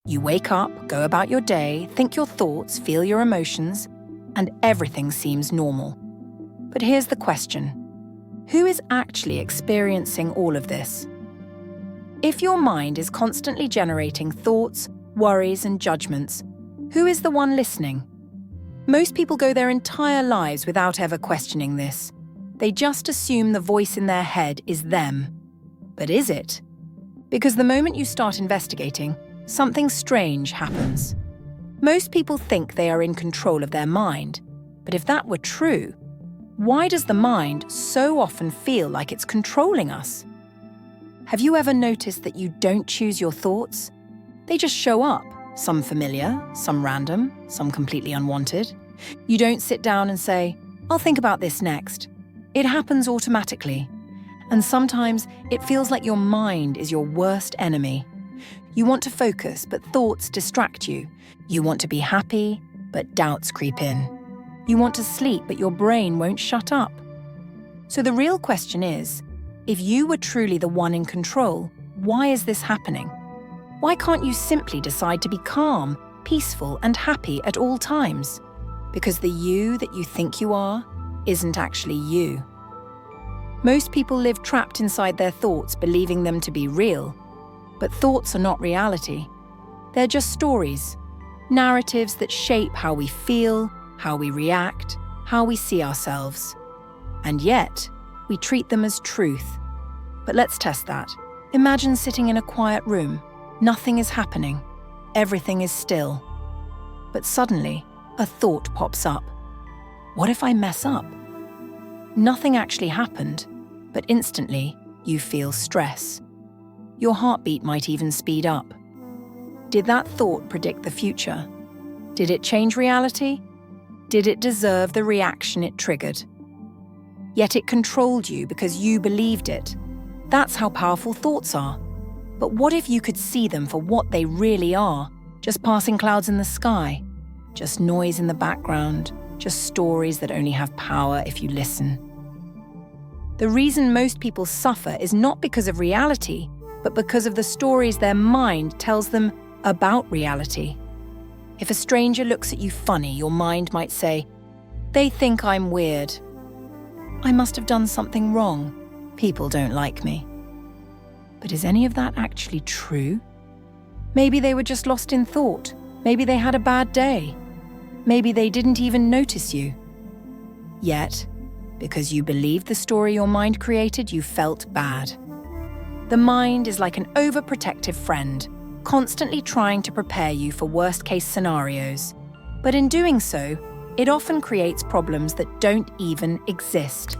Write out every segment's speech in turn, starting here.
You wake up, go about your day, think your thoughts, feel your emotions, and everything seems normal. But here's the question. Who is actually experiencing all of this? If your mind is constantly generating thoughts, worries, and judgments, who is the one listening? Most people go their entire lives without ever questioning this. They just assume the voice in their head is them. But is it? Because the moment you start investigating, something strange happens. Most people think they are in control of their mind. But if that were true, why does the mind so often feel like it's controlling us? Have you ever noticed that you don't choose your thoughts? They just show up, some familiar, some random, some completely unwanted. You don't sit down and say, "I'll think about this next." It happens automatically. And sometimes it feels like your mind is your worst enemy. You want to focus, but thoughts distract you. You want to be happy, but doubts creep in. You want to sleep, but your brain won't shut up. So the real question is, if you were truly the one in control, why is this happening? Why can't you simply decide to be calm, peaceful, and happy at all times? Because the you that you think you are isn't actually you. Most people live trapped inside their thoughts, believing them to be real. But thoughts are not reality. They're just stories, narratives that shape how we feel, how we react, how we see ourselves. And yet, we treat them as truth. But let's test that. Imagine sitting in a quiet room. Nothing is happening. Everything is still. But suddenly, a thought pops up. What if I mess up? Nothing actually happened, but instantly, you feel stress. Your heartbeat might even speed up. Did that thought predict the future? Did it change reality? Did it deserve the reaction it triggered? Yet it controlled you because you believed it. That's how powerful thoughts are. But what if you could see them for what they really are? Just passing clouds in the sky? Just noise in the background? Just stories that only have power if you listen? The reason most people suffer is not because of reality, but because of the stories their mind tells them about reality. If a stranger looks at you funny, your mind might say, "They think I'm weird. I must have done something wrong. People don't like me." But is any of that actually true? Maybe they were just lost in thought. Maybe they had a bad day. Maybe they didn't even notice you. Yet, because you believed the story your mind created, you felt bad. The mind is like an overprotective friend, constantly trying to prepare you for worst-case scenarios. But in doing so, it often creates problems that don't even exist.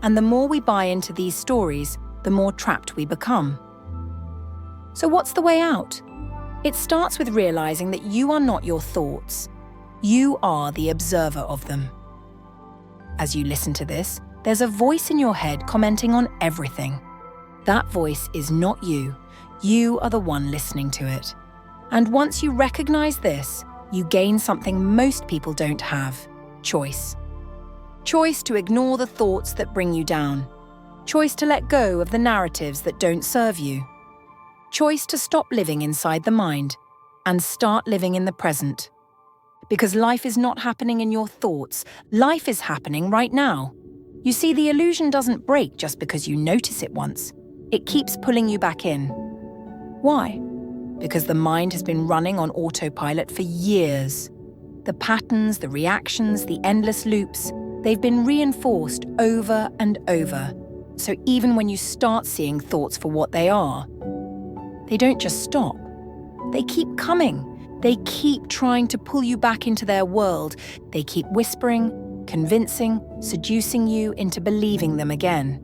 And the more we buy into these stories, the more trapped we become. So what's the way out? It starts with realizing that you are not your thoughts. You are the observer of them. As you listen to this, there's a voice in your head commenting on everything. That voice is not you. You are the one listening to it. And once you recognize this, you gain something most people don't have: choice. Choice to ignore the thoughts that bring you down. Choice to let go of the narratives that don't serve you. Choice to stop living inside the mind and start living in the present. Because life is not happening in your thoughts, life is happening right now. You see, the illusion doesn't break just because you notice it once. It keeps pulling you back in. Why? Because the mind has been running on autopilot for years. The patterns, the reactions, the endless loops, they've been reinforced over and over. So even when you start seeing thoughts for what they are, they don't just stop. They keep coming. They keep trying to pull you back into their world. They keep whispering, convincing, seducing you into believing them again.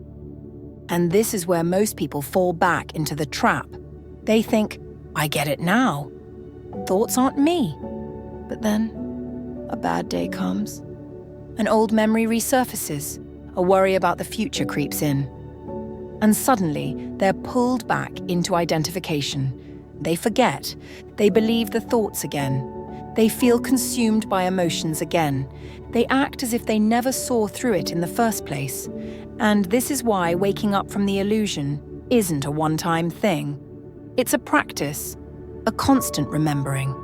And this is where most people fall back into the trap. They think, "I get it now. Thoughts aren't me." But then, a bad day comes. An old memory resurfaces. A worry about the future creeps in. And suddenly, they're pulled back into identification. They forget. They believe the thoughts again. They feel consumed by emotions again. They act as if they never saw through it in the first place. And this is why waking up from the illusion isn't a one-time thing. It's a practice. a constant remembering.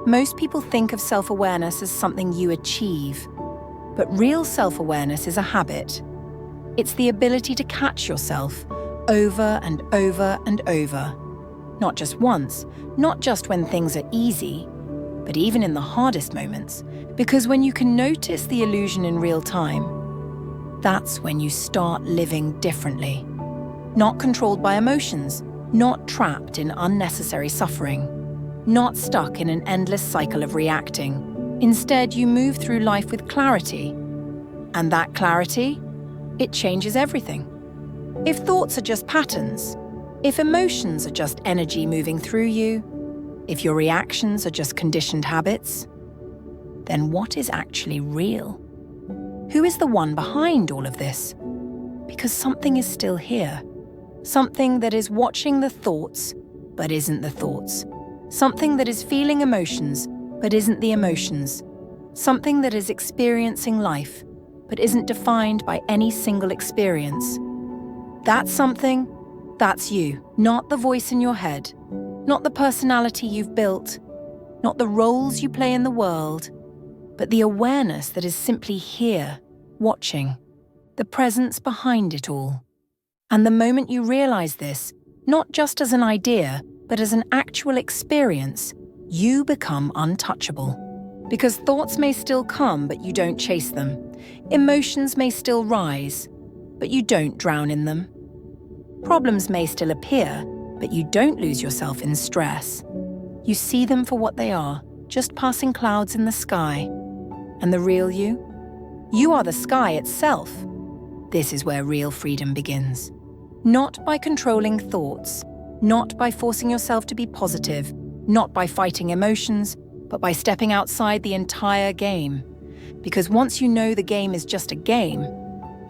Most people think of self-awareness as something you achieve, but real self-awareness is a habit. It's the ability to catch yourself over and over and over. Not just once, not just when things are easy, but even in the hardest moments. Because when you can notice the illusion in real time, that's when you start living differently. Not controlled by emotions, not trapped in unnecessary suffering, not stuck in an endless cycle of reacting. Instead, you move through life with clarity. And that clarity, it changes everything. If thoughts are just patterns, if emotions are just energy moving through you, if your reactions are just conditioned habits, then what is actually real? Who is the one behind all of this? Because something is still here. Something that is watching the thoughts, but isn't the thoughts. Something that is feeling emotions, but isn't the emotions. Something that is experiencing life, but isn't defined by any single experience. That something, that's you, not the voice in your head, not the personality you've built, not the roles you play in the world, but the awareness that is simply here, watching, the presence behind it all. And the moment you realize this, not just as an idea, but as an actual experience, you become untouchable. Because thoughts may still come, but you don't chase them. Emotions may still rise, but you don't drown in them. Problems may still appear, but you don't lose yourself in stress. You see them for what they are, just passing clouds in the sky. And the real you? You are the sky itself. This is where real freedom begins. Not by controlling thoughts, not by forcing yourself to be positive, not by fighting emotions, but by stepping outside the entire game. Because once you know the game is just a game,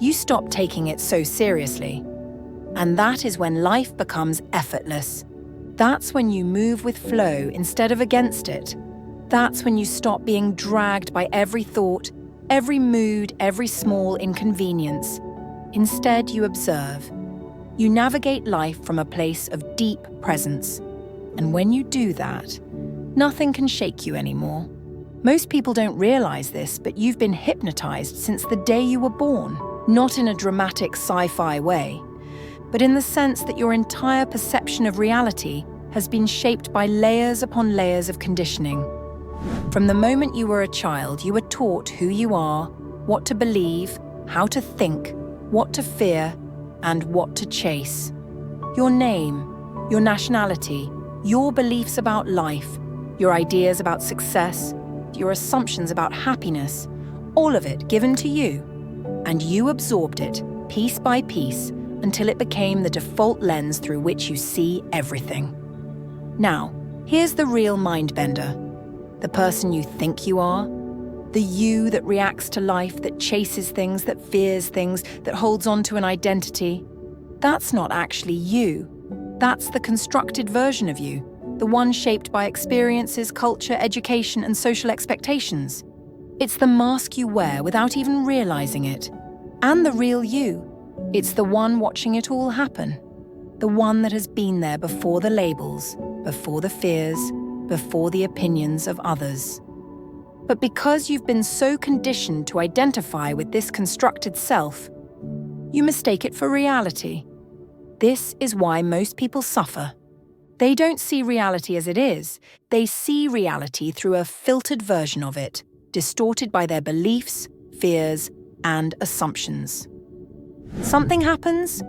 you stop taking it so seriously. And that is when life becomes effortless. That's when you move with flow instead of against it. That's when you stop being dragged by every thought, every mood, every small inconvenience. Instead, you observe. You navigate life from a place of deep presence. And when you do that, nothing can shake you anymore. Most people don't realize this, but you've been hypnotized since the day you were born. Not in a dramatic sci-fi way, but in the sense that your entire perception of reality has been shaped by layers upon layers of conditioning. From the moment you were a child, you were taught who you are, what to believe, how to think, what to fear, and what to chase. Your name, your nationality, your beliefs about life, your ideas about success, your assumptions about happiness, all of it given to you. And you absorbed it, piece by piece, until it became the default lens through which you see everything. Now, here's the real mind-bender. The person you think you are, the you that reacts to life, that chases things, that fears things, that holds on to an identity. That's not actually you. That's the constructed version of you, the one shaped by experiences, culture, education, and social expectations. It's the mask you wear without even realizing it. And the real you. It's the one watching it all happen. The one that has been there before the labels, before the fears, before the opinions of others. But because you've been so conditioned to identify with this constructed self, you mistake it for reality. This is why most people suffer. They don't see reality as it is. They see reality through a filtered version of it, distorted by their beliefs, fears, and assumptions. Something happens.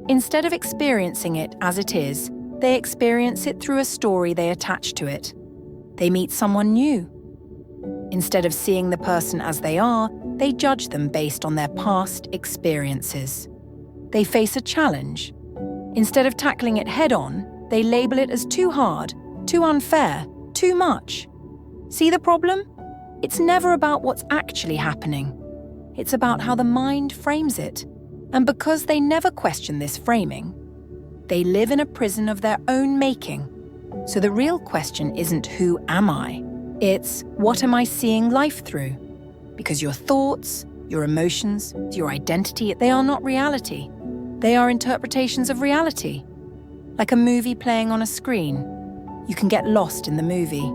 Instead of experiencing it as it is, they experience it through a story they attach to it. They meet someone new. Instead of seeing the person as they are, they judge them based on their past experiences. They face a challenge. Instead of tackling it head-on, they label it as too hard, too unfair, too much. See the problem? It's never about what's actually happening. It's about how the mind frames it. And because they never question this framing, they live in a prison of their own making. So the real question isn't who am I? It's what am I seeing life through? Because your thoughts, your emotions, your identity, they are not reality. They are interpretations of reality. Like a movie playing on a screen. You can get lost in the movie.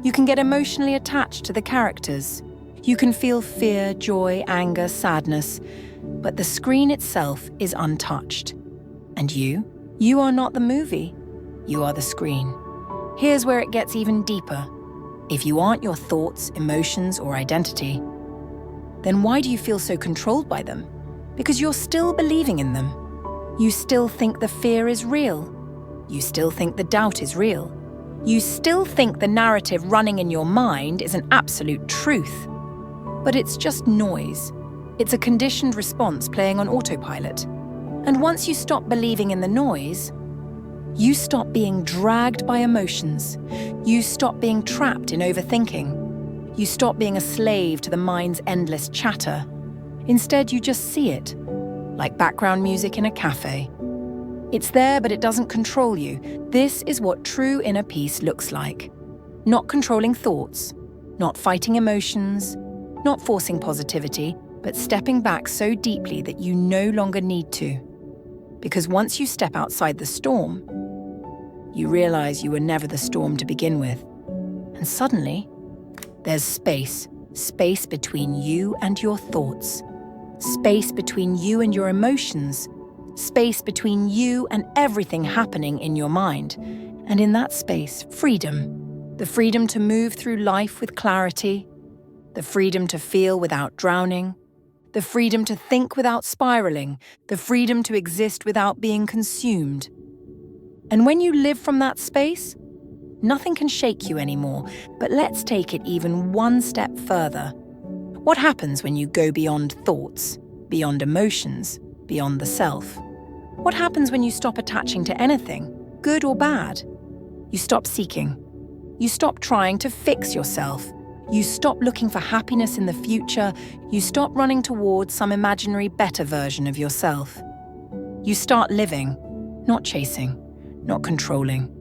You can get emotionally attached to the characters. You can feel fear, joy, anger, sadness, but the screen itself is untouched. And you are not the movie. You are the screen. Here's where it gets even deeper. If you aren't your thoughts, emotions, or identity, then why do you feel so controlled by them? Because you're still believing in them. You still think the fear is real. You still think the doubt is real. You still think the narrative running in your mind is an absolute truth. But it's just noise. It's a conditioned response playing on autopilot. And once you stop believing in the noise, you stop being dragged by emotions. You stop being trapped in overthinking. You stop being a slave to the mind's endless chatter. Instead, you just see it, like background music in a cafe. It's there, but it doesn't control you. This is what true inner peace looks like. Not controlling thoughts, not fighting emotions, not forcing positivity, but stepping back so deeply that you no longer need to. Because once you step outside the storm, you realize you were never the storm to begin with. And suddenly, there's space between you and your thoughts, space between you and your emotions, space between you and everything happening in your mind. And in that space, freedom. The freedom to move through life with clarity, the freedom to feel without drowning, the freedom to think without spiraling, the freedom to exist without being consumed. And when you live from that space, nothing can shake you anymore. But let's take it even one step further. What happens when you go beyond thoughts, beyond emotions, beyond the self? What happens when you stop attaching to anything, good or bad? You stop seeking. You stop trying to fix yourself. You stop looking for happiness in the future. You stop running towards some imaginary better version of yourself. You start living, not chasing, not controlling,